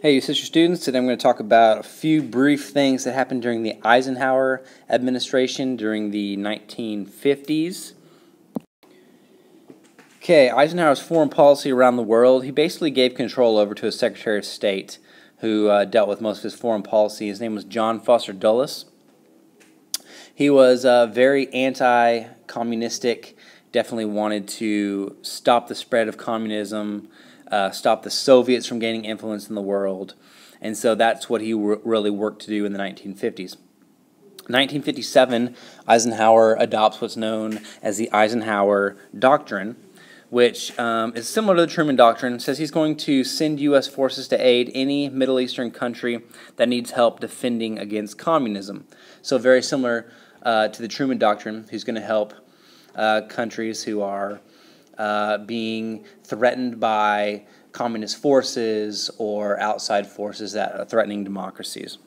Hey, you sister students, today I'm going to talk about a few brief things that happened during the Eisenhower Administration during the 1950s. Okay, Eisenhower's foreign policy around the world, he basically gave control over to a Secretary of State who dealt with most of his foreign policy. His name was John Foster Dulles. He was very anti-communistic, definitely wanted to stop the spread of communism, stop the Soviets from gaining influence in the world, and so that's what he really worked to do in the 1950s. 1957, Eisenhower adopts what's known as the Eisenhower Doctrine, which is similar to the Truman Doctrine. It says he's going to send U.S. forces to aid any Middle Eastern country that needs help defending against communism. So very similar to the Truman Doctrine, who's going to help countries who are being threatened by communist forces or outside forces that are threatening democracies.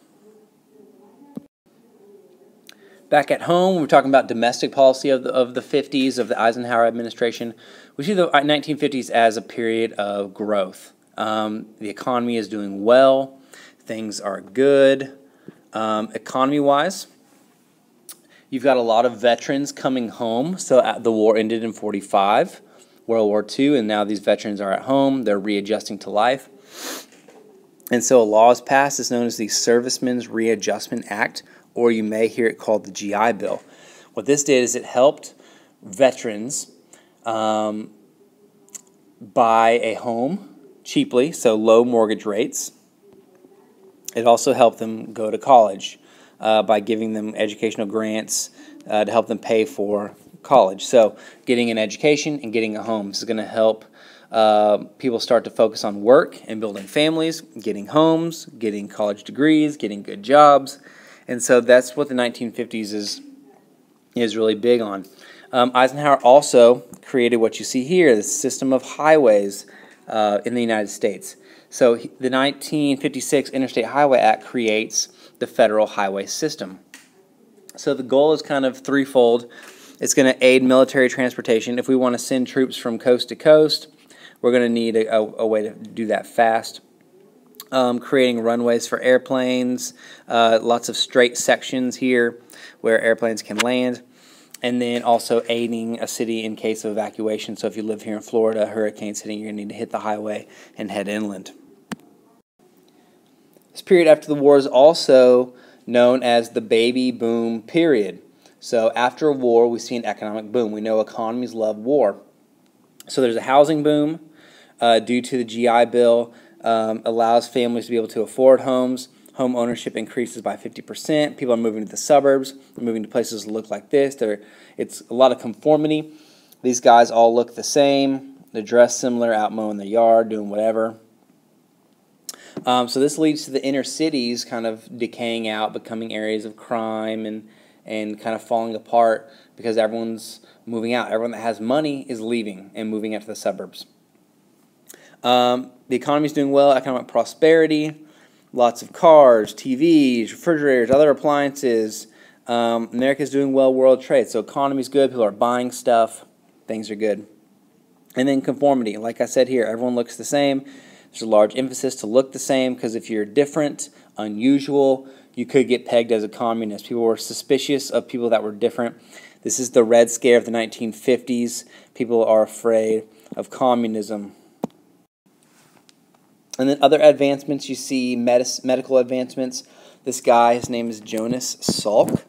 Back at home, we're talking about domestic policy of the 50s, of the Eisenhower administration. We see the 1950s as a period of growth. The economy is doing well. Things are good. Economy-wise, you've got a lot of veterans coming home. So the war ended in 45, World War II, and now these veterans are at home. They're readjusting to life. And so a law is passed. It's known as the Servicemen's Readjustment Act, or you may hear it called the GI Bill. What this did is it helped veterans buy a home cheaply, so low mortgage rates. It also helped them go to college by giving them educational grants to help them pay for college. So getting an education and getting a home. This is going to help people start to focus on work and building families, getting homes, getting college degrees, getting good jobs. And so that's what the 1950s is really big on. Eisenhower also created what you see here, the system of highways in the United States. So the 1956 Interstate Highway Act creates the federal highway system. So the goal is kind of threefold. It's going to aid military transportation. If we want to send troops from coast to coast, we're going to need a way to do that fast. Creating runways for airplanes, lots of straight sections here where airplanes can land, and then also aiding a city in case of evacuation. So if you live here in Florida, hurricane's hitting, you're going to need to hit the highway and head inland. This period after the war is also known as the baby boom period. So after a war, we see an economic boom. We know economies love war. So there's a housing boom due to the GI Bill. Allows families to be able to afford homes. Home ownership increases by 50%. People are moving to the suburbs. They're moving to places that look like this. It's a lot of conformity. These guys all look the same. They're dressed similar, out mowing their yard, doing whatever. So this leads to the inner cities kind of decaying out, becoming areas of crime and kind of falling apart because everyone's moving out. Everyone that has money is leaving and moving out to the suburbs. The economy is doing well, economic prosperity, lots of cars, TVs, refrigerators, other appliances. America's doing well, world trade. So economy's good, people are buying stuff, things are good. And then conformity. Like I said here, everyone looks the same. There's a large emphasis to look the same because if you're different, unusual, you could get pegged as a communist. People were suspicious of people that were different. This is the Red Scare of the 1950s. People are afraid of communism. And then other advancements, you see medical advancements. This guy, his name is Jonas Salk.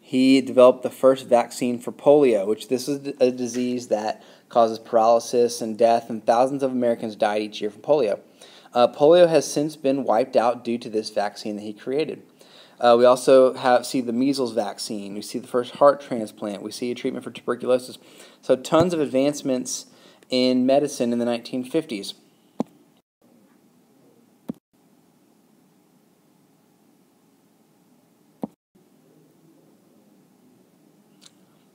He developed the first vaccine for polio, which this is a disease that causes paralysis and death, and thousands of Americans died each year from polio. Polio has since been wiped out due to this vaccine that he created. We also see the measles vaccine. We see the first heart transplant. We see a treatment for tuberculosis. So tons of advancements in medicine in the 1950s.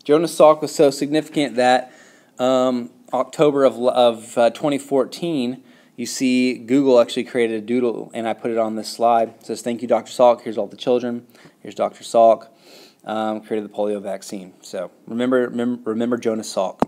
Jonas Salk was so significant that October of 2014, you see Google actually created a doodle, and I put it on this slide. It says, "Thank you, Dr. Salk. Here's all the children. Here's Dr. Salk. Created the polio vaccine." So remember Jonas Salk.